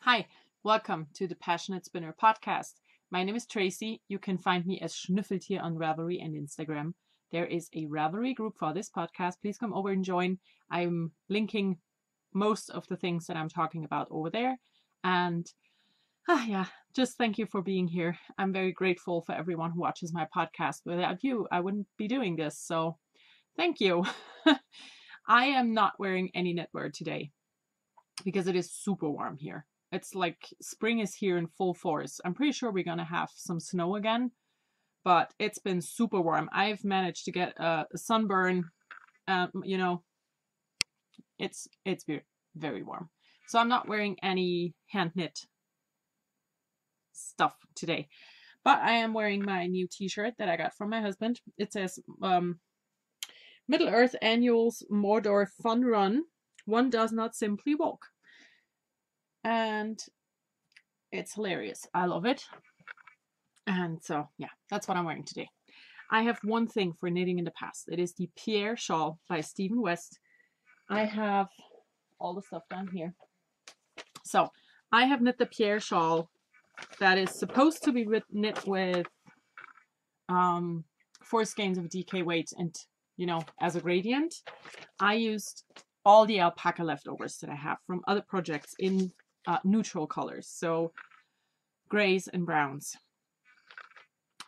Hi, welcome to the Passionate Spinner podcast. My name is Tracy. You can find me as Schnüffeltier on Ravelry and Instagram. There is a Ravelry group for this podcast. Please come over and join. I'm linking most of the things that I'm talking about over there. And just thank you for being here. I'm very grateful for everyone who watches my podcast. Without you, I wouldn't be doing this. So thank you. I am not wearing any knitwear today because it is super warm here. It's like spring is here in full force. I'm pretty sure we're gonna have some snow again, but it's been super warm. I've managed to get a sunburn. It's very, very warm. So I'm not wearing any hand knit stuff today, but I am wearing my new t-shirt that I got from my husband. It says Middle Earth Annuals Mordor Fun Run. One does not simply walk. And it's hilarious. I love it. And so, yeah, that's what I'm wearing today. I have one thing for knitting in the past. It is the Pierre shawl by Stephen West. I have all the stuff down here. So I have knit the Pierre shawl that is supposed to be knit with 4 skeins of DK weight and, as a gradient. I used all the alpaca leftovers that I have from other projects in neutral colors, so grays and browns.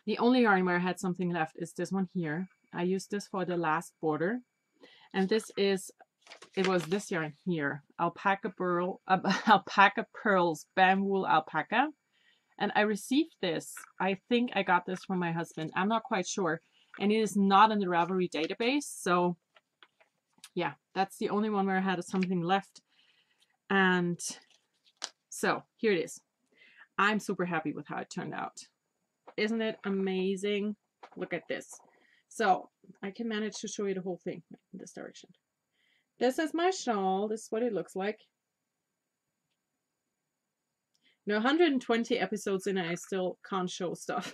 The only yarn where I had something left is this one here. I used this for the last border, and it was this yarn here, alpaca pearls bamboo alpaca, and I received this. I think I got this from my husband. I'm not quite sure, and it is not in the Ravelry database, so yeah, that's the only one where I had something left. And so here it is. I'm super happy with how it turned out. Isn't it amazing? Look at this. So I can manage to show you the whole thing in this direction. This is my shawl. This is what it looks like. 120 episodes in, and I still can't show stuff.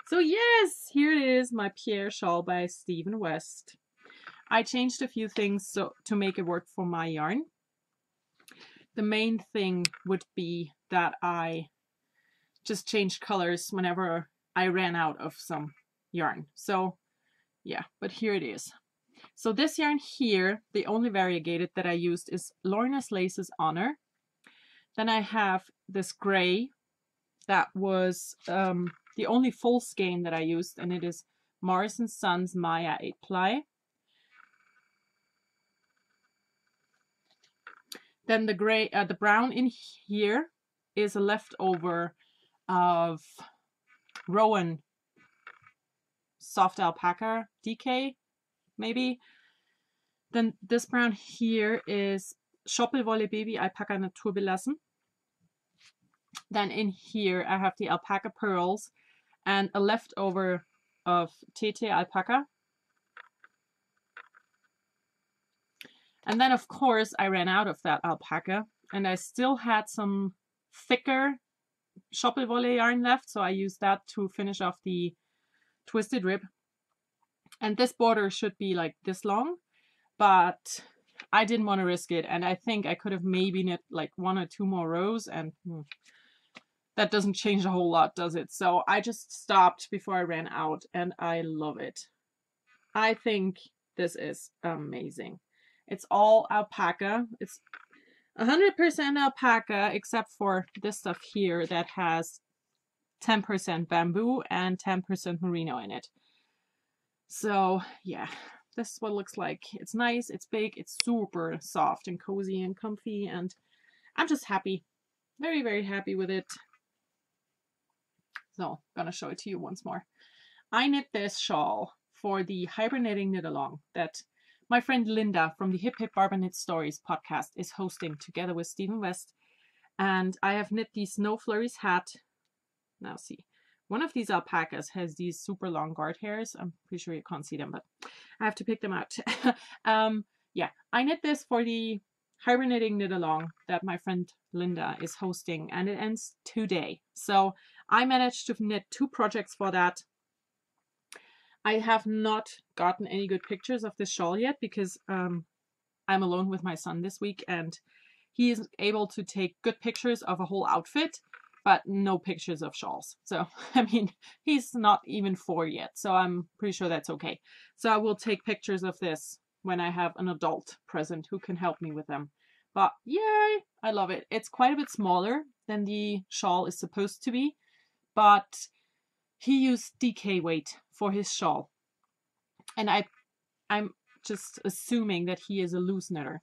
So yes, here it is, my Pierre shawl by Stephen West. I changed a few things to make it work for my yarn. The main thing would be that I just changed colors whenever I ran out of some yarn. So yeah, but here it is. So this yarn here, the only variegated that I used is Lorna's Lace's Honor. Then I have this gray that was the only full skein that I used, and it is Morris & Sons Maya 8-ply. Then the brown in here is a leftover of Rowan soft alpaca DK, maybe. Then this brown here is Schoppelwolle Baby Alpaca Naturbelassen. Then in here I have the alpaca pearls and a leftover of TT alpaca. And then, of course, I ran out of that alpaca, and I still had some thicker Schoppelwolle yarn left, so I used that to finish off the twisted rib. And this border should be like this long, but I didn't want to risk it, and I think I could have maybe knit like 1 or 2 more rows, and that doesn't change a whole lot, does it? So I just stopped before I ran out, and I love it. I think this is amazing. It's all alpaca. It's 100% alpaca, except for this stuff here that has 10% bamboo and 10% merino in it. So yeah, this is what it looks like. It's nice, it's big, it's super soft and cozy and comfy, and I'm just happy. Very, very happy with it. So I'm gonna show it to you once more. I knit this shawl for the hibernating knit along that my friend Linda from the Hip Hip Barber Knit Stories podcast is hosting together with Stephen West. And I have knit the Snow Flurries hat. Now see, one of these alpacas has these super long guard hairs. I'm pretty sure you can't see them, but I have to pick them out. Yeah, I knit this for the hibernating knit along that my friend Linda is hosting, and it ends today. So I managed to knit 2 projects for that. I have not gotten any good pictures of this shawl yet because I'm alone with my son this week, and he is able to take good pictures of a whole outfit, but no pictures of shawls. So, I mean, he's not even 4 yet, so I'm pretty sure that's okay. So I will take pictures of this when I have an adult present who can help me with them. But yay, I love it. It's quite a bit smaller than the shawl is supposed to be, but he used DK weight for his shawl. And I'm just assuming that he is a loose knitter.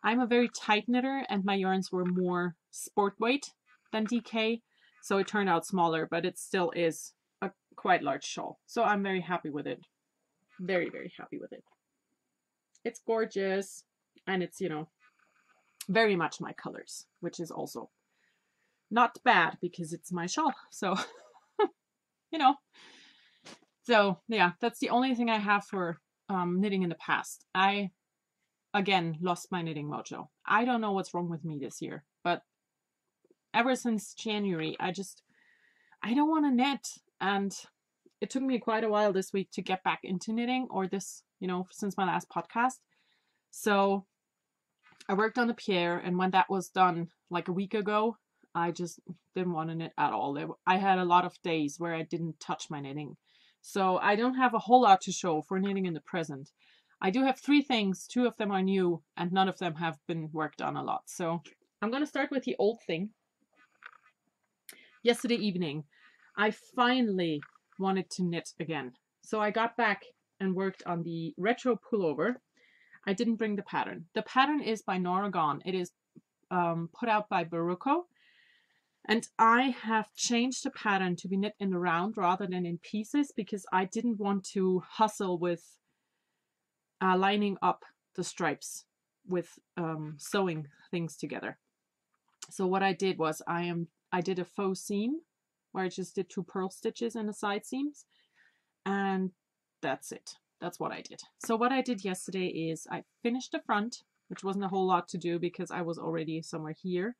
I'm a very tight knitter and my yarns were more sport weight than DK, so it turned out smaller, but it still is a quite large shawl. So I'm very happy with it. Very, very happy with it. It's gorgeous and it's, you know, very much my colors, which is also not bad because it's my shawl. So, you know, so yeah, that's the only thing I have for knitting in the past. I, again, lost my knitting mojo. I don't know what's wrong with me this year, but ever since January, I don't want to knit. And it took me quite a while this week to get back into knitting, or this, you know, since my last podcast. So I worked on the Pierre, and when that was done like a week ago, I just didn't want to knit at all. I had a lot of days where I didn't touch my knitting. So I don't have a whole lot to show for knitting in the present. I do have 3 things. 2 of them are new and none of them have been worked on a lot. So I'm going to start with the old thing. Yesterday evening, I finally wanted to knit again. So I got back and worked on the retro pullover. I didn't bring the pattern. The pattern is by Nora Gone. It is put out by Barocco. And I have changed the pattern to be knit in the round rather than in pieces because I didn't want to hustle with lining up the stripes with sewing things together. So what I did was I did a faux seam where I just did 2 purl stitches in the side seams, and that's it. That's what I did. So what I did yesterday is I finished the front, which wasn't a whole lot to do because I was already somewhere here.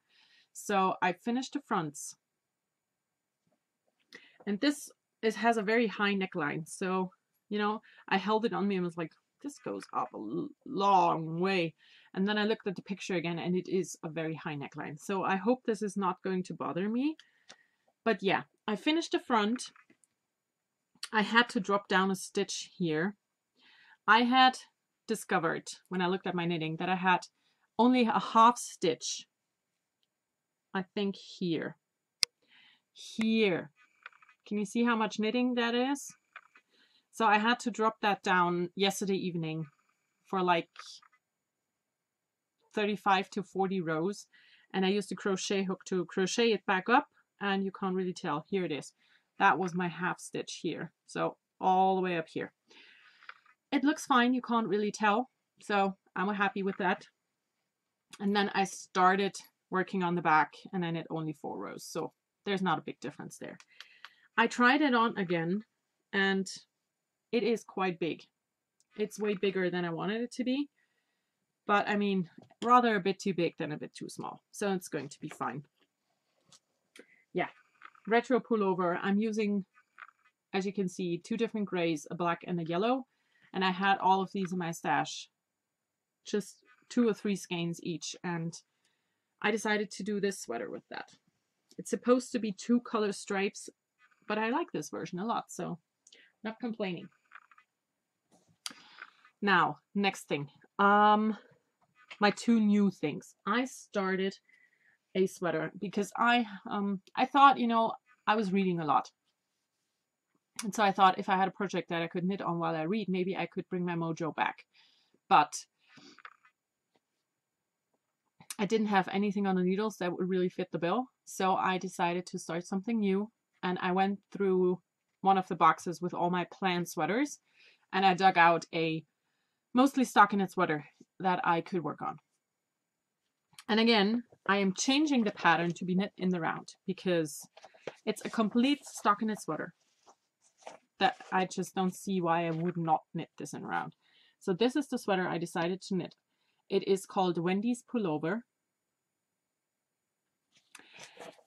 So I finished the fronts, and this has a very high neckline. So, you know, I held it on me and was like, this goes up a long way. And then I looked at the picture again and it is a very high neckline. So I hope this is not going to bother me. But yeah, I finished the front. I had to drop down a stitch here. I had discovered when I looked at my knitting that I had only a half stitch. I think here. Can you see how much knitting that is? So I had to drop that down yesterday evening for like 35 to 40 rows. And I used a crochet hook to crochet it back up. And you can't really tell. Here it is. That was my half stitch here. So all the way up here. It looks fine. You can't really tell. So I'm happy with that. And then I started working on the back and I knit only 4 rows. So there's not a big difference there. I tried it on again and it is quite big. It's way bigger than I wanted it to be. But I mean, rather a bit too big than a bit too small. So it's going to be fine. Yeah, retro pullover. I'm using, as you can see, 2 different grays, a black and a yellow. And I had all of these in my stash. Just 2 or 3 skeins each. And I decided to do this sweater with that. It's supposed to be 2 color stripes, but I like this version a lot, so not complaining. Now, next thing. My 2 new things. I started a sweater because I thought, you know, I was reading a lot. And so I thought if I had a project that I could knit on while I read, maybe I could bring my mojo back. But I didn't have anything on the needles that would really fit the bill. So I decided to start something new. And I went through one of the boxes with all my planned sweaters. And I dug out a mostly stockinette sweater that I could work on. And again, I am changing the pattern to be knit in the round because it's a complete stockinette sweater that I just don't see why I would not knit this in round. So this is the sweater I decided to knit. It is called Wendy's Pullover.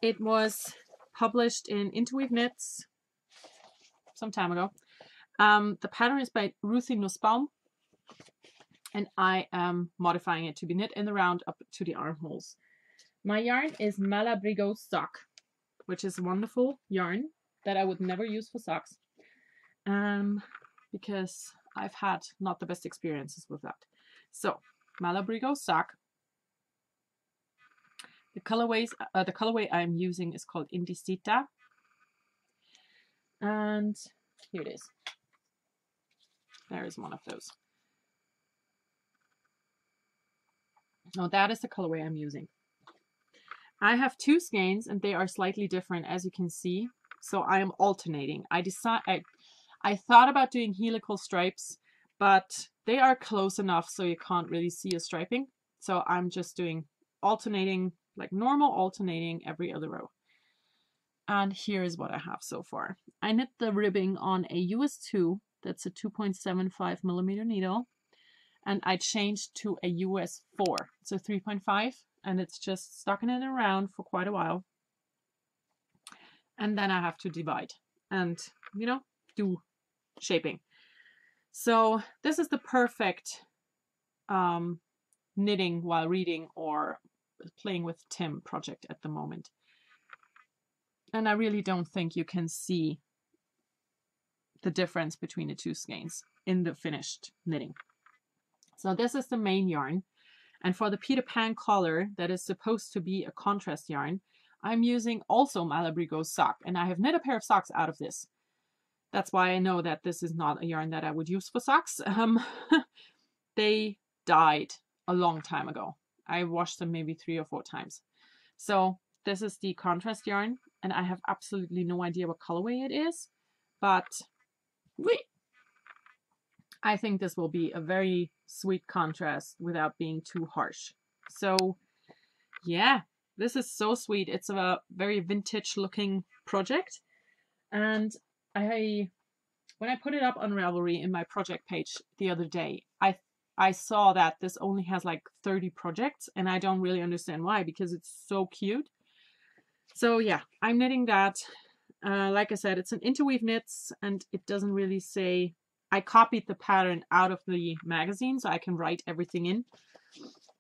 It was published in Interweave Knits some time ago. The pattern is by Ruthie Nussbaum, and I am modifying it to be knit in the round up to the armholes. My yarn is Malabrigo Sock, which is a wonderful yarn that I would never use for socks, because I've had not the best experiences with that. So Malabrigo Sock. The colorway I'm using is called Indicita, and here it is. There is one of those. Now that is the colorway I'm using. I have two skeins and they are slightly different, as you can see. So I am alternating. I thought about doing helical stripes, but they are close enough so you can't really see a striping. So I'm just doing alternating, like normal alternating every other row. And here is what I have so far. I knit the ribbing on a US 2, that's a 2.75 millimeter needle. And I changed to a US 4, so 3.5, and it's just stocking it around for quite a while. And then I have to divide and, you know, do shaping. So this is the perfect knitting while reading or playing with Tim project at the moment. And I really don't think you can see the difference between the two skeins in the finished knitting. So this is the main yarn. And for the Peter Pan collar, that is supposed to be a contrast yarn, I'm using also Malabrigo Sock. And I have knit a pair of socks out of this. That's why I know that this is not a yarn that I would use for socks. They died a long time ago. I washed them maybe 3 or 4 times. So this is the contrast yarn. And I have absolutely no idea what colorway it is. But I think this will be a very sweet contrast without being too harsh. So yeah, this is so sweet. It's a very vintage looking project. And when I put it up on Ravelry in my project page the other day, I saw that this only has like 30 projects, and I don't really understand why, because it's so cute. So yeah, I'm knitting that. Like I said, it's an interweave knits, and it doesn't really say. I copied the pattern out of the magazine so I can write everything in,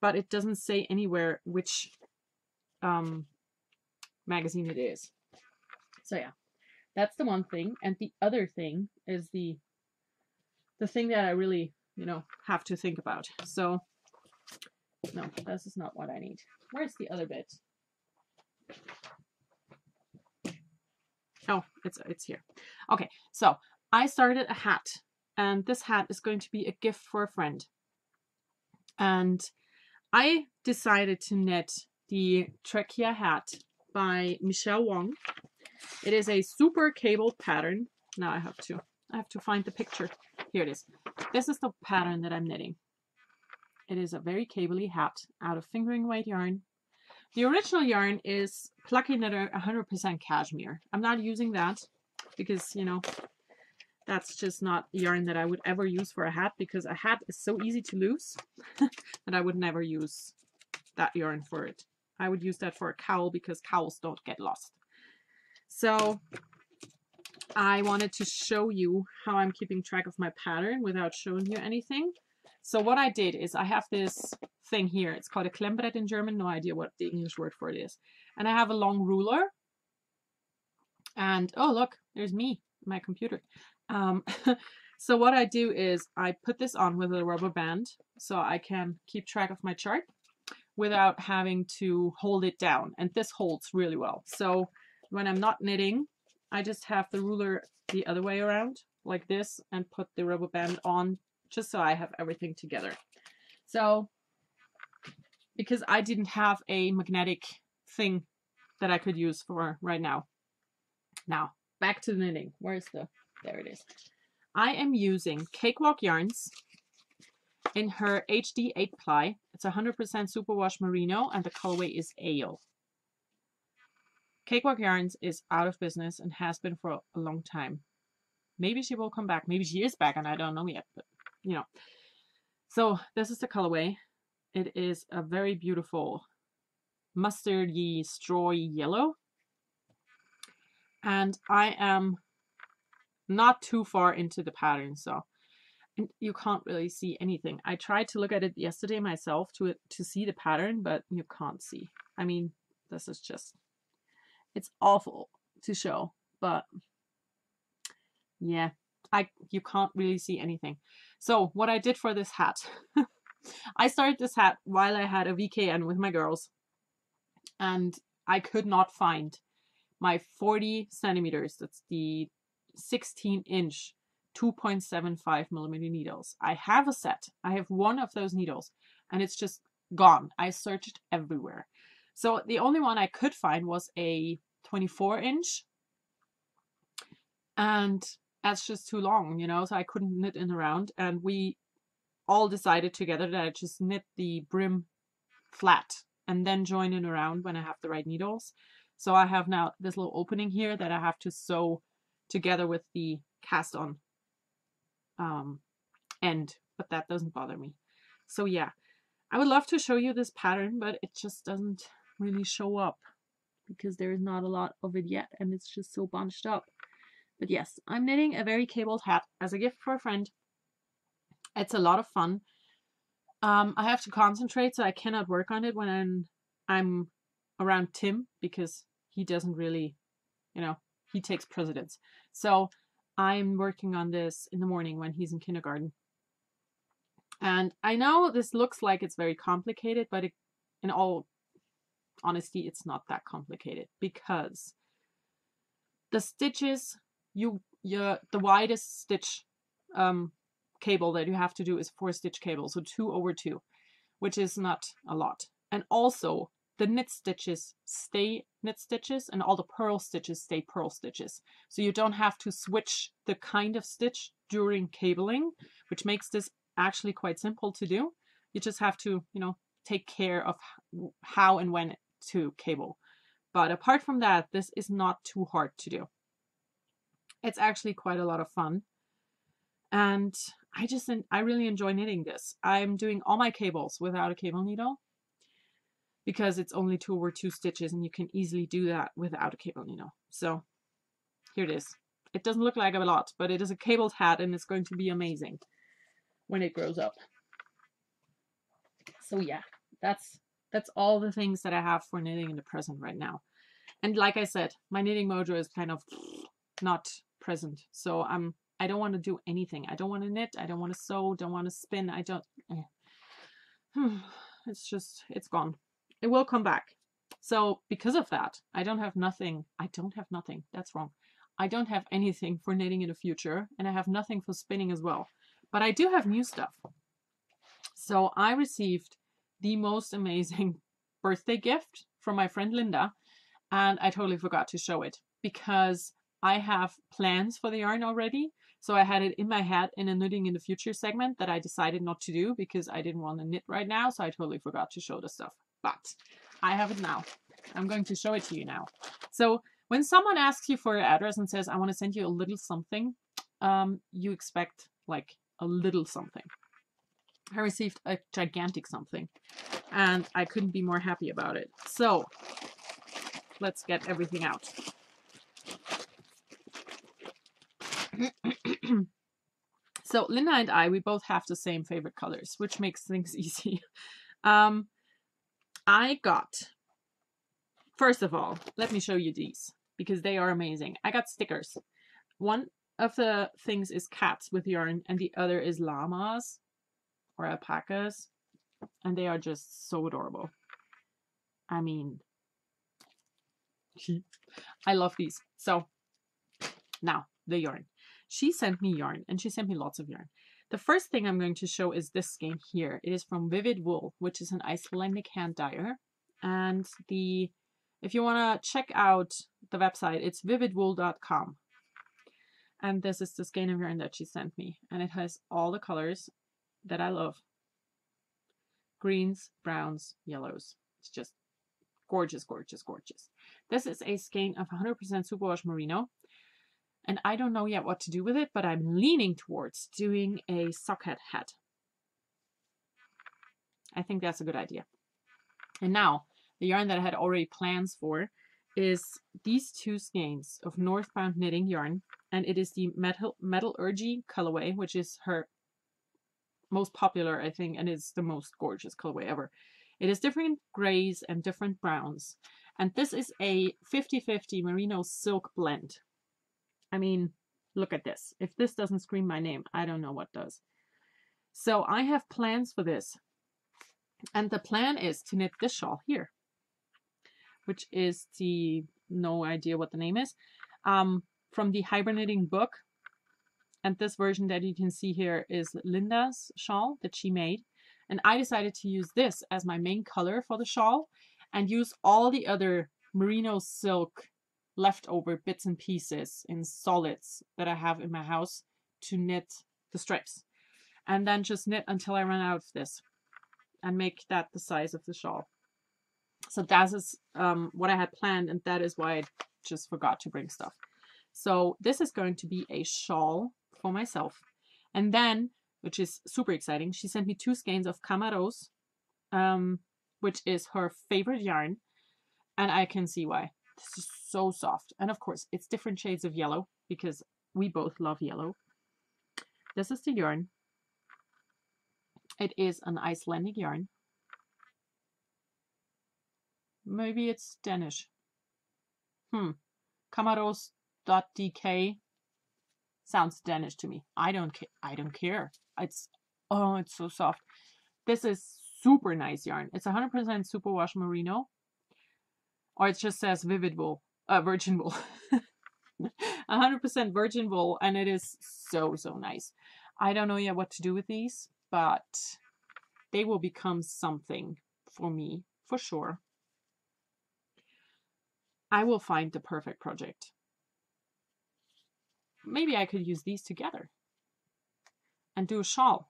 but it doesn't say anywhere which magazine it is. So yeah, that's the one thing. And the other thing is the thing that I really, you know, have to think about. So no, this is not what I need. Where's the other bit? Oh, it's here. Okay, so I started a hat. And this hat is going to be a gift for a friend. And I decided to knit the Trachea hat by Michelle Wong. It is a super cabled pattern. Now I have to find the picture. Here it is. This is the pattern that I'm knitting. It is a very cabley hat out of fingering weight yarn. The original yarn is Plucky Knitter 100% cashmere. I'm not using that because, you know, that's just not yarn that I would ever use for a hat, because a hat is so easy to lose that I would never use that yarn for it. I would use that for a cowl because cowls don't get lost. So I wanted to show you how I'm keeping track of my pattern without showing you anything. So what I did is I have this thing here. It's called a Klemmbrett in German. No idea what the English word for it is. And I have a long ruler. And oh, look, there's me, my computer. So what I do is I put this on with a rubber band so I can keep track of my chart without having to hold it down. And this holds really well. So when I'm not knitting, I just have the ruler the other way around like this and put the rubber band on just so I have everything together. So because I didn't have a magnetic thing that I could use for right now. Now back to the knitting. Where's the... There it is. I am using Cakewalk Yarns in her HD 8-ply. It's 100% superwash merino and the colorway is Ale. Cakewalk Yarns is out of business and has been for a long time. Maybe she will come back. Maybe she is back and I don't know yet, but you know. So this is the colorway. It is a very beautiful mustardy, strawy yellow. And I am not too far into the pattern, so And you can't really see anything. I tried to look at it yesterday myself to see the pattern, but you can't see. I mean, this is just, it's awful to show, but yeah, you can't really see anything. So what I did for this hat, I started this hat while I had a VKN with my girls, and I could not find my 40 centimeters. That's the 16-inch 2.75 millimeter needles. I have a set. I have one of those needles, and it's just gone. I searched everywhere. So the only one I could find was a 24-inch, and that's just too long, you know, so I couldn't knit in around. And we all decided together that I just knit the brim flat and then join in around when I have the right needles. So I have now this little opening here that I have to sew together with the cast on end, but that doesn't bother me. So yeah, I would love to show you this pattern, but it just doesn't really show up because there is not a lot of it yet, and it's just so bunched up. But yes, I'm knitting a very cabled hat as a gift for a friend. It's a lot of fun. I have to concentrate, so I cannot work on it when I'm around Tim, because he doesn't really, you know, he takes precedence. So I'm working on this in the morning when he's in kindergarten. And I know this looks like it's very complicated, but in all honesty, it's not that complicated, because the stitches, the widest stitch cable that you have to do is 4-stitch cable, so 2 over 2, which is not a lot. And also the knit stitches stay knit stitches, and all the purl stitches stay purl stitches. So you don't have to switch the kind of stitch during cabling, which makes this actually quite simple to do. You just have to, you know, take care of how and when to cable. But apart from that, this is not too hard to do. It's actually quite a lot of fun. And I really enjoy knitting this. I'm doing all my cables without a cable needle, because it's only 2 over 2 stitches, and you can easily do that without a cable needle. So here it is. It doesn't look like a lot, but it is a cabled hat, and it's going to be amazing when it grows up. So yeah, that's all the things that I have for knitting in the present right now. And like I said, my knitting mojo is kind of not present. So I don't want to do anything. I don't want to knit. I don't want to sew. Don't want to spin. It's gone. It will come back. So because of that, I don't have nothing. That's wrong. I don't have anything for knitting in the future, and I have nothing for spinning as well. But I do have new stuff. So I received the most amazing birthday gift from my friend Linda, and I totally forgot to show it because I have plans for the yarn already. So I had it in my head in a knitting in the future segment that I decided not to do because I didn't want to knit right now. So I totally forgot to show the stuff, but I have it now. I'm going to show it to you now. So when someone asks you for your address and says, I want to send you a little something, you expect like a little something. I received a gigantic something, and I couldn't be more happy about it. So let's get everything out. So Linda and I, we both have the same favorite colors, which makes things easy. I got, first of all, let me show you these because they are amazing. I got stickers. One of the things is cats with yarn, and the other is llamas or alpacas, and they are just so adorable. I mean, I love these. So now the yarn. She sent me yarn, and she sent me lots of yarn. The first thing I'm going to show is this skein here. It is from Vivid Wool, which is an Icelandic hand dyer. And if you want to check out the website, it's vividwool.com. And this is the skein of yarn that she sent me. And it has all the colors that I love. Greens, browns, yellows. It's just gorgeous, gorgeous, gorgeous. This is a skein of 100% superwash merino. And I don't know yet what to do with it, but I'm leaning towards doing a socket hat. I think that's a good idea. And now, the yarn that I had already plans for is these 2 skeins of Northbound Knitting yarn. And it is the Metallurgy colorway, which is her most popular, I think, and it's the most gorgeous colorway ever. It is different grays and different browns. And this is a 50-50 merino silk blend. I mean, look at this. If this doesn't scream my name, I don't know what does. So I have plans for this. And the plan is to knit this shawl here, which is the, no idea what the name is, from the Hibernating book. And this version that you can see here is Linda's shawl that she made. And I decided to use this as my main color for the shawl and use all the other merino silk leftover bits and pieces in solids that I have in my house to knit the stripes. And then just knit until I run out of this and make that the size of the shawl. So that is what I had planned, and that is why I just forgot to bring stuff. So this is going to be a shawl for myself. And then, which is super exciting, she sent me 2 skeins of Camaros, which is her favorite yarn. And I can see why. This is so soft. And of course, it's different shades of yellow because we both love yellow. This is the yarn. It is an Icelandic yarn. Maybe it's Danish. Camaros.dk sounds Danish to me. I don't care. It's so soft. This is super nice yarn. It's 100% superwash merino. Or it just says vivid wool, virgin wool. 100% virgin wool, and it is so nice. I don't know yet what to do with these, but they will become something for me, for sure. I will find the perfect project. Maybe I could use these together and do a shawl.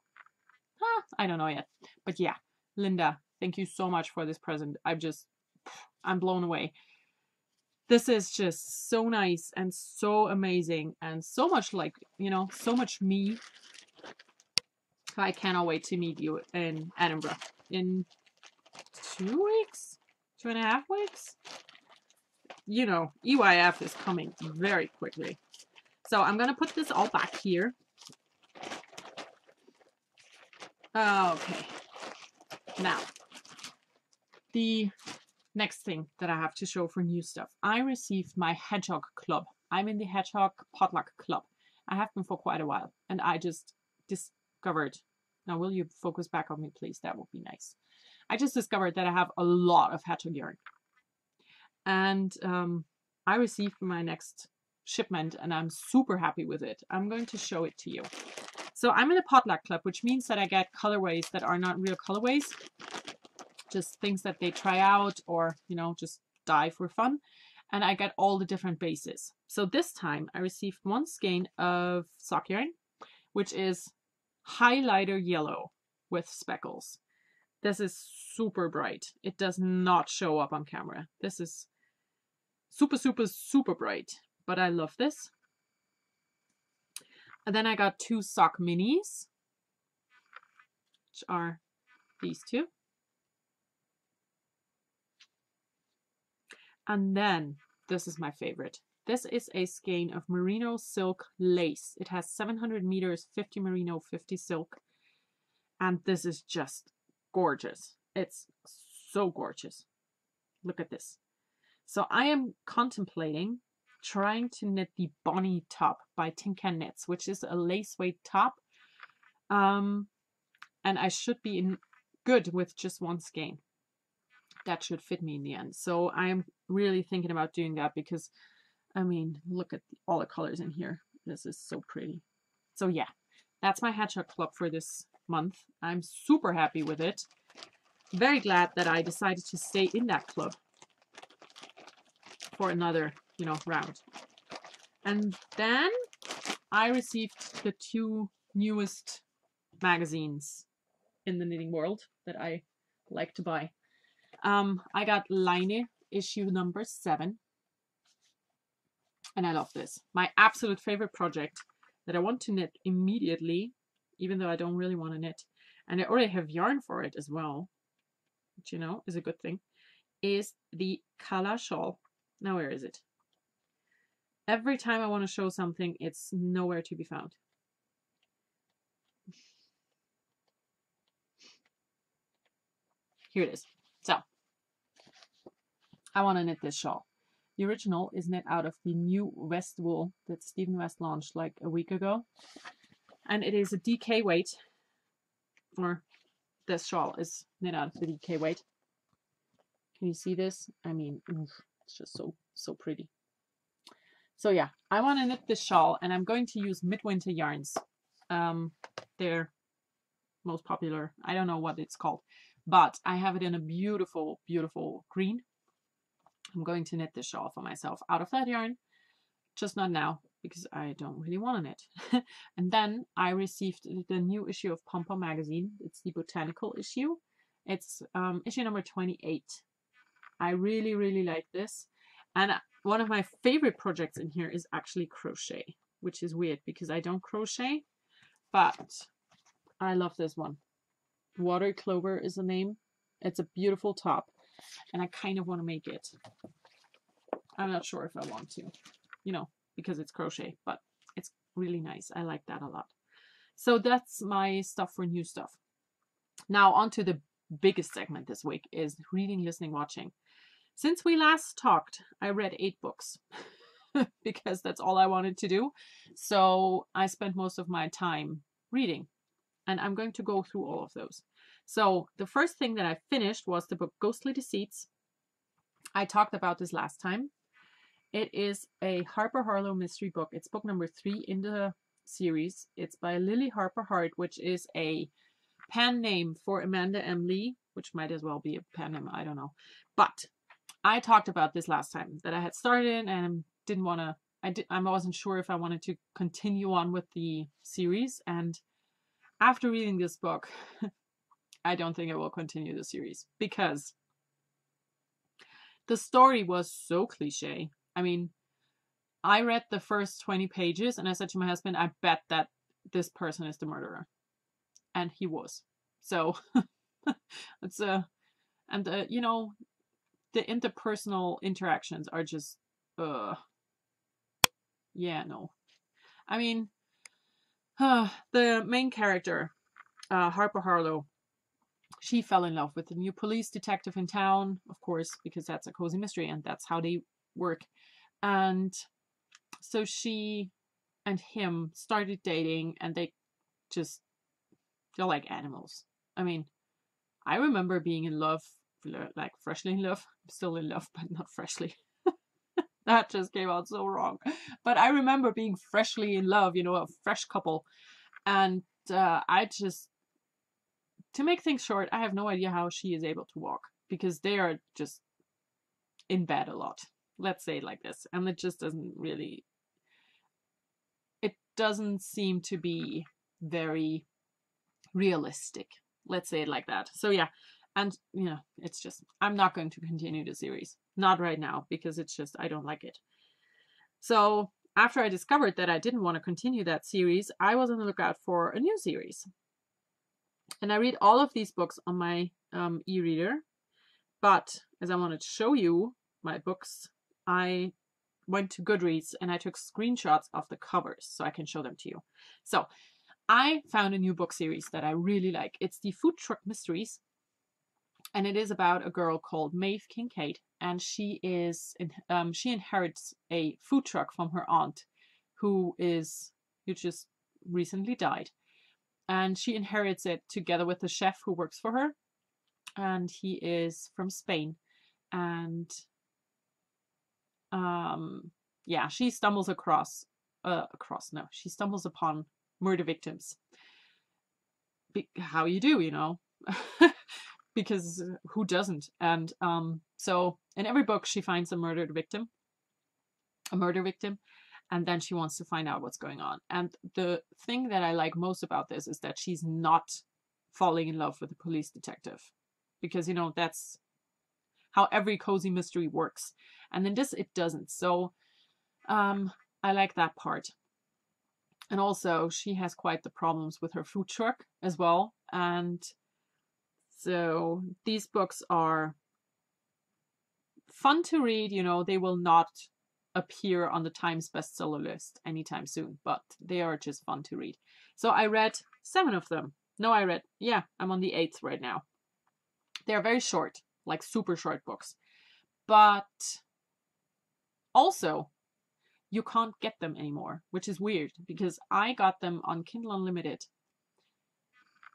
I don't know yet. But yeah, Linda, thank you so much for this present. I'm blown away. This is just so nice and so amazing and so much like, so much me. I cannot wait to meet you in Edinburgh in 2 weeks, 2.5 weeks. EYF is coming very quickly. So I'm going to put this all back here. Okay. Now, the next thing that I have to show for new stuff. I received my Hedgehog Club. I'm in the Hedgehog Potluck Club. I have been for quite a while. And I just discovered, now will you focus back on me, please? That would be nice. I just discovered that I have a lot of Hedgehog yarn. And I received my next shipment and I'm super happy with it. I'm going to show it to you. So I'm in a potluck club, which means that I get colorways that are not real colorways, just things that they try out or, just dye for fun. And I get all the different bases. So this time I received 1 skein of sock yarn, which is highlighter yellow with speckles. This is super bright. It does not show up on camera. This is super bright, but I love this. And then I got 2 sock minis, which are these 2. And then this is my favorite. This is a skein of merino silk lace. It has 700 meters, 50 merino, 50 silk. And this is just gorgeous. It's so gorgeous. Look at this. So I am contemplating trying to knit the Bonnie top by Tin Can Knits, which is a lace weight top. And I should be good with just 1 skein. That should fit me in the end. So I'm really thinking about doing that because, I mean, look at all the colors in here. This is so pretty. So yeah, that's my Hedgehog Club for this month. I'm super happy with it. Very glad that I decided to stay in that club for another, round. And then I received the 2 newest magazines in the knitting world that I like to buy. I got Line issue number 7. And I love this. My absolute favorite project that I want to knit immediately, even though I don't really want to knit. And I already have yarn for it as well, which, is a good thing, is the Kala shawl. Now, where is it? Every time I want to show something, it's nowhere to be found. here it is. So I want to knit this shawl. The original is knit out of the new West wool that Stephen West launched like a week ago. And it is a DK weight, or this shawl is knit out of the DK weight. Can you see this? I mean, it's just so pretty. So yeah, I want to knit this shawl, and I'm going to use Midwinter yarns. They're most popular. I don't know what it's called, but I have it in a beautiful, beautiful green. I'm going to knit this shawl for myself out of that yarn, just not now because I don't really want to knit. And then I received the new issue of Pom Pom magazine. It's the botanical issue. It's issue number 28. I really, really like this. And one of my favorite projects in here is actually crochet, which is weird because I don't crochet, but I love this one. Water Clover is the name. It's a beautiful top, and I kind of want to make it. I'm not sure if I want to, you know, because it's crochet, but it's really nice. I like that a lot. So that's my stuff for new stuff. Now on to the biggest segment this week is reading, listening, watching. Since we last talked, I read 8 books because that's all I wanted to do. So I spent most of my time reading, and I'm going to go through all of those. So the first thing that I finished was the book Ghostly Deceits. I talked about this last time. It is a Harper Harlow mystery book. It's book number 3 in the series. It's by Lily Harper Hart, which is a pen name for Amanda M. Lee, which might as well be a pen name, I don't know. But I talked about this last time, that I had started and didn't want to, I wasn't sure if I wanted to continue on with the series. And after reading this book, I don't think I will continue the series because the story was so cliche. I mean, I read the first 20 pages and I said to my husband, I bet that this person is the murderer. And he was. So it's you know, the interpersonal interactions are just, yeah, no. I mean, the main character, Harper Harlow, she fell in love with the new police detective in town, of course, because that's a cozy mystery and that's how they work. And so she and him started dating, and they're like animals. I mean, I remember being in love, like freshly in love. I'm still in love, but not freshly. That just came out so wrong. But I remember being freshly in love, you know, a fresh couple. And I just, to make things short, I have no idea how she is able to walk, because they are just in bed a lot. Let's say it like this. And it just doesn't really, it doesn't seem to be very realistic. Let's say it like that. So yeah. And, you know, it's just, I'm not going to continue the series. Not right now, because it's just, I don't like it. So after I discovered that I didn't want to continue that series, I was on the lookout for a new series. And I read all of these books on my e-reader. But as I wanted to show you my books, I went to Goodreads and I took screenshots of the covers so I can show them to you. So I found a new book series that I really like. It's the Food Truck Mysteries. And it is about a girl called Maeve Kincaid, and she inherits a food truck from her aunt, who just recently died, and she inherits it together with the chef who works for her, and he is from Spain, and yeah, she stumbles she stumbles upon murder victims. How you do, you know. Because who doesn't? And so in every book she finds a murder victim, and then she wants to find out what's going on. And the thing that I like most about this is that she's not falling in love with the police detective, because, you know, that's how every cozy mystery works. And in this, it doesn't. So I like that part. And also she has quite the problems with her food truck as well. And so these books are fun to read. You know, they will not appear on the Times bestseller list anytime soon, but they are just fun to read. So I read 7 of them. No, I'm on the 8th right now. They're very short, like super short books. But also, you can't get them anymore, which is weird because I got them on Kindle Unlimited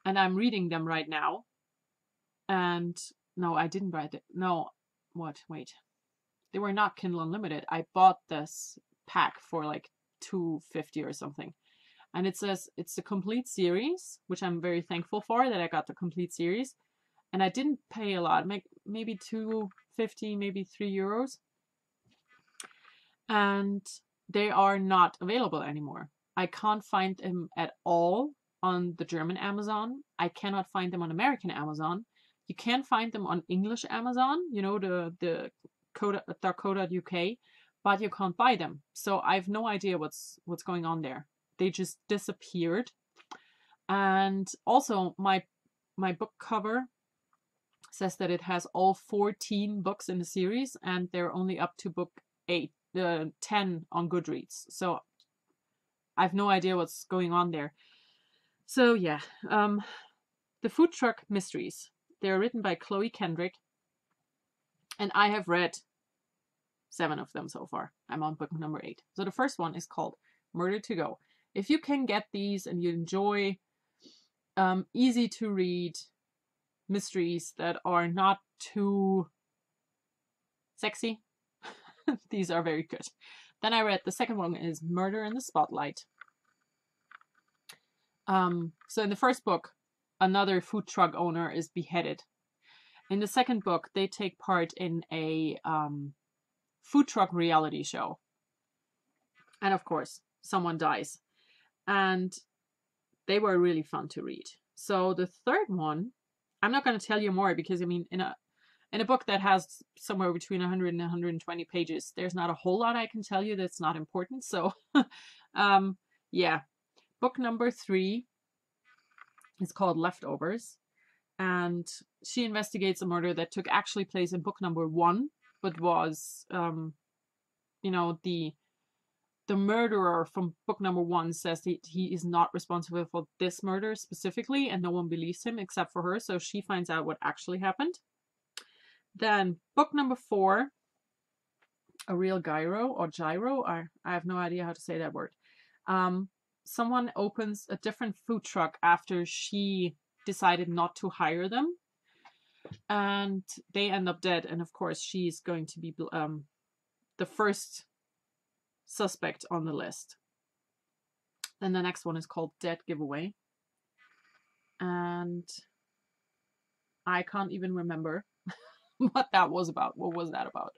and I'm reading them right now. And no, I didn't write it. No, what? Wait. They were not Kindle Unlimited. I bought this pack for like $2.50 or something. And it says it's a complete series, which I'm very thankful for that I got the complete series. And I didn't pay a lot, maybe $2.50, maybe €3. And they are not available anymore. I can't find them at all on the German Amazon. I cannot find them on American Amazon. You can find them on English Amazon, you know, the .co.uk, but you can't buy them. So I have no idea what's going on there. They just disappeared. And also my book cover says that it has all 14 books in the series, and they're only up to book 10 on Goodreads. So I have no idea what's going on there. So yeah, the Food Truck Mysteries. They're written by Chloe Kendrick, and I have read 7 of them so far. I'm on book number 8. So the first one is called Murder to Go. If you can get these and you enjoy easy to read mysteries that are not too sexy, these are very good. Then I read the second one is Murder in the Spotlight. So in the first book, another food truck owner is beheaded. In the second book, they take part in a food truck reality show. And of course, someone dies. And they were really fun to read. So the third one, I'm not going to tell you more because, I mean, in a book that has somewhere between 100 and 120 pages, there's not a whole lot I can tell you that's not important. So, yeah. Book number 3 is called Leftovers. And she investigates a murder that took actually place in book number 1, but was, you know, the murderer from book number 1 says that he is not responsible for this murder specifically, and no one believes him except for her. So she finds out what actually happened. Then book number 4, A Real Gyro or Gyro, I have no idea how to say that word. Someone opens a different food truck after she decided not to hire them, and they end up dead. And of course, she's going to be the first suspect on the list. Then the next one is called Dead Giveaway, and I can't even remember what that was about. What was that about?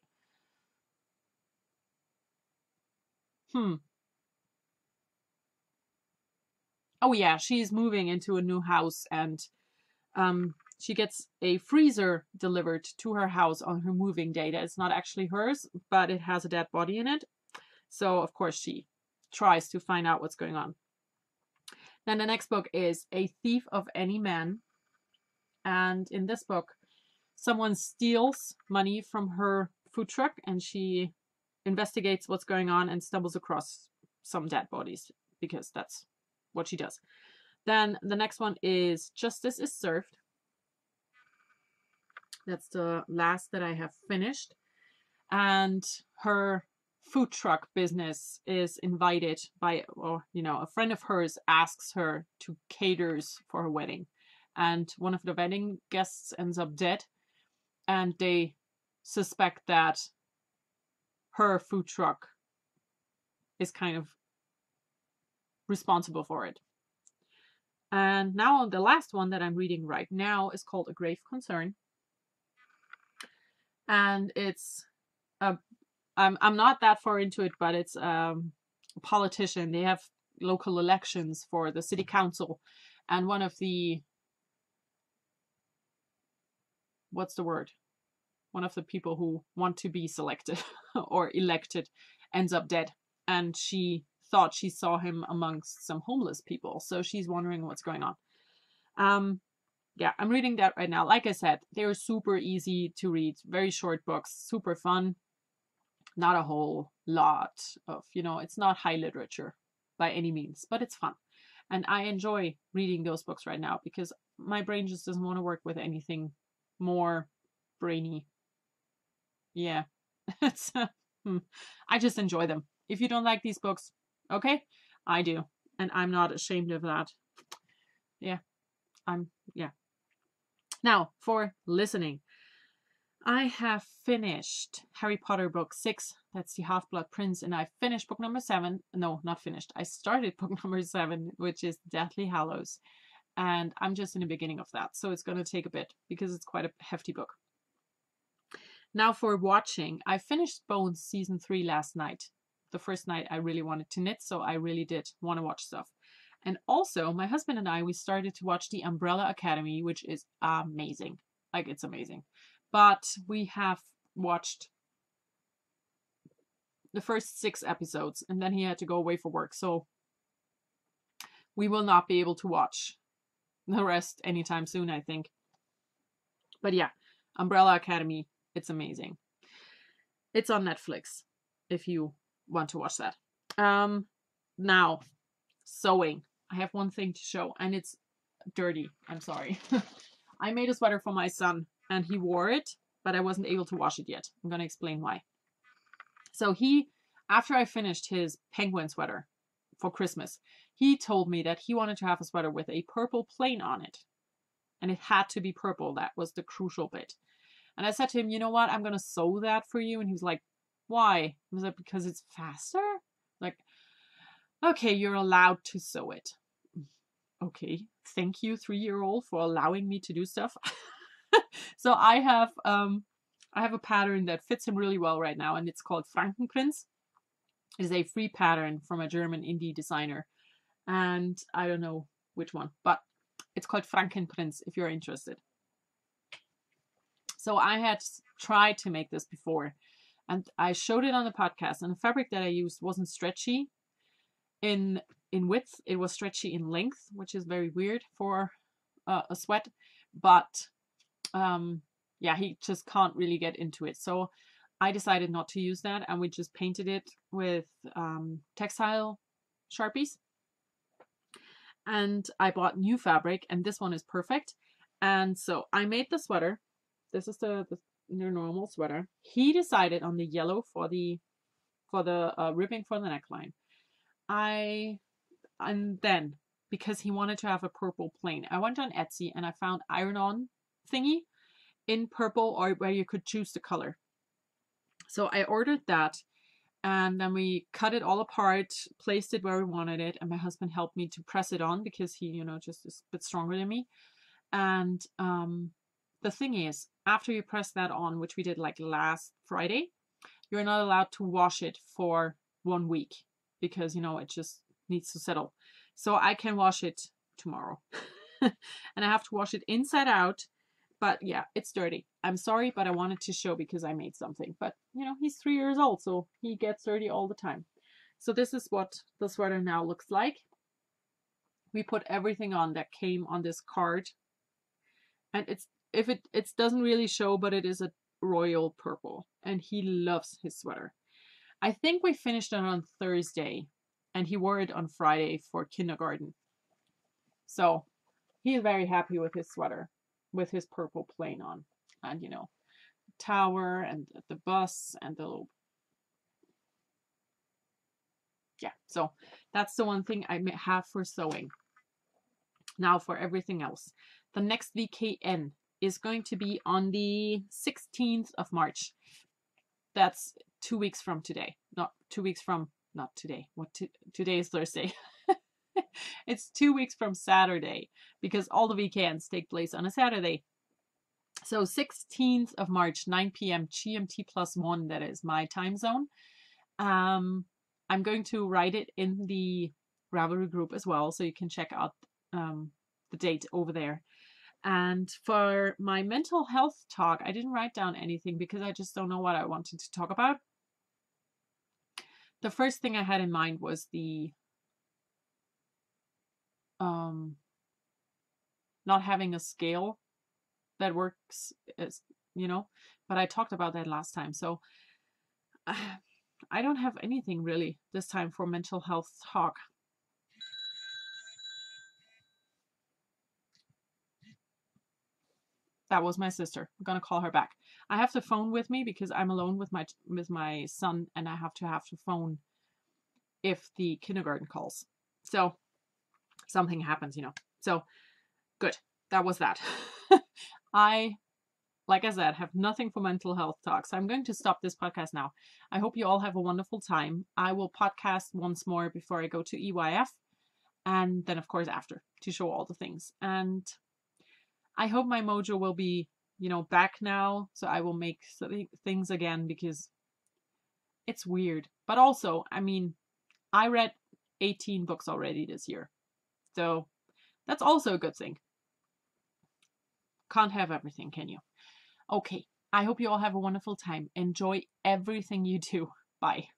Oh yeah, she's moving into a new house, and she gets a freezer delivered to her house on her moving date. It's not actually hers, but it has a dead body in it. So of course she tries to find out what's going on. Then the next book is A Thief of Any Man. And in this book, someone steals money from her food truck and she investigates what's going on and stumbles across some dead bodies because that's what she does. Then the next one is Justice is Served. That's the last that I have finished. And her food truck business is invited by, or you know, a friend of hers asks her to cater for her wedding. And one of the wedding guests ends up dead. And they suspect that her food truck is kind of responsible for it. And now the last one that I'm reading right now is called A Grave Concern. And it's I'm not that far into it, but it's a politician. They have local elections for the city council, and one of the one of the people who want to be selected or elected ends up dead, and she thought she saw him amongst some homeless people, so she's wondering what's going on. Yeah, I'm reading that right now. Like I said, they're super easy to read, very short books, super fun. Not a whole lot of, you know, it's not high literature by any means, but it's fun. And I enjoy reading those books right now because my brain just doesn't want to work with anything more brainy. Yeah, it's I just enjoy them. If you don't like these books, okay, I do, and I'm not ashamed of that. Yeah, yeah. Now for listening, I have finished Harry Potter book 6. That's the Half-Blood Prince, and I finished book number 7. No, not finished. I started book number 7, which is Deathly Hallows, and I'm just in the beginning of that, so it's going to take a bit because it's quite a hefty book. Now for watching, I finished Bones season 3 last night. The first night I really wanted to knit, so I really did want to watch stuff. And also, my husband and I, we started to watch The Umbrella Academy, which is amazing. Like, it's amazing. But we have watched the first 6 episodes, and then he had to go away for work, so we will not be able to watch the rest anytime soon, I think. But yeah, Umbrella Academy, it's amazing. It's on Netflix if you want to watch that. Now, sewing. I have one thing to show, and it's dirty. I'm sorry. I made a sweater for my son, and he wore it, but I wasn't able to wash it yet. I'm going to explain why. So after I finished his penguin sweater for Christmas, he told me that he wanted to have a sweater with a purple plain on it. And it had to be purple. That was the crucial bit. And I said to him, you know what? I'm going to sew that for you. And he was like, why? I was like, because it's faster? Like, okay, you're allowed to sew it. Okay, thank you, 3-year-old, for allowing me to do stuff. So I have a pattern that fits him really well right now, and it's called Frankenprinz. It is a free pattern from a German indie designer, and I don't know which one, but it's called Frankenprinz if you're interested. So I had tried to make this before, and I showed it on the podcast, and the fabric that I used wasn't stretchy in width. It was stretchy in length, which is very weird for a sweat, but yeah, he just can't really get into it. So I decided not to use that, and we just painted it with textile Sharpies. And I bought new fabric, and this one is perfect. And so I made the sweater. This is the normal sweater. He decided on the yellow for the ribbing for the neckline. And then, because he wanted to have a purple plain, I went on Etsy and I found iron-on thingy in purple, or where you could choose the color. So I ordered that, and then we cut it all apart, placed it where we wanted it, and my husband helped me to press it on because he, you know, just is a bit stronger than me. And the thing is, after you press that on, which we did like last Friday, you're not allowed to wash it for 1 week because, you know, it just needs to settle. So I can wash it tomorrow. And I have to wash it inside out. But yeah, it's dirty. I'm sorry, but I wanted to show because I made something. But, you know, he's 3 years old, so he gets dirty all the time. So this is what the sweater now looks like. We put everything on that came on this card. And it doesn't really show, but it is a royal purple. And he loves his sweater. I think we finished it on Thursday, and he wore it on Friday for kindergarten. So he is very happy with his sweater, with his purple plain on. And, you know, tower and the bus and the little... Yeah, so that's the one thing I have for sewing. Now for everything else. The next VKN is going to be on the 16th of March. That's 2 weeks from today. Not 2 weeks from... Not today. Today is Thursday. It's 2 weeks from Saturday, because all the weekends take place on a Saturday. So 16th of March, 9 p.m. GMT +1, that is my time zone. I'm going to write it in the Ravelry group as well, so you can check out the date over there. And for my mental health talk, I didn't write down anything because I just don't know what I wanted to talk about. The first thing I had in mind was the not having a scale that works, as you know, but I talked about that last time. So I don't have anything really this time for mental health talk. that was my sister. I'm gonna call her back. I have the phone with me because I'm alone with my son, and I have to phone if the kindergarten calls. So something happens, you know. So good. That was that. I, like I said, have nothing for mental health talk. So I'm going to stop this podcast now. I hope you all have a wonderful time. I will podcast once more before I go to EYF. And then, of course, after to show all the things. And I hope my mojo will be, you know, back now. So I will make things again because it's weird. But also, I mean, I read 18 books already this year. So that's also a good thing. Can't have everything, can you? Okay. I hope you all have a wonderful time. Enjoy everything you do. Bye.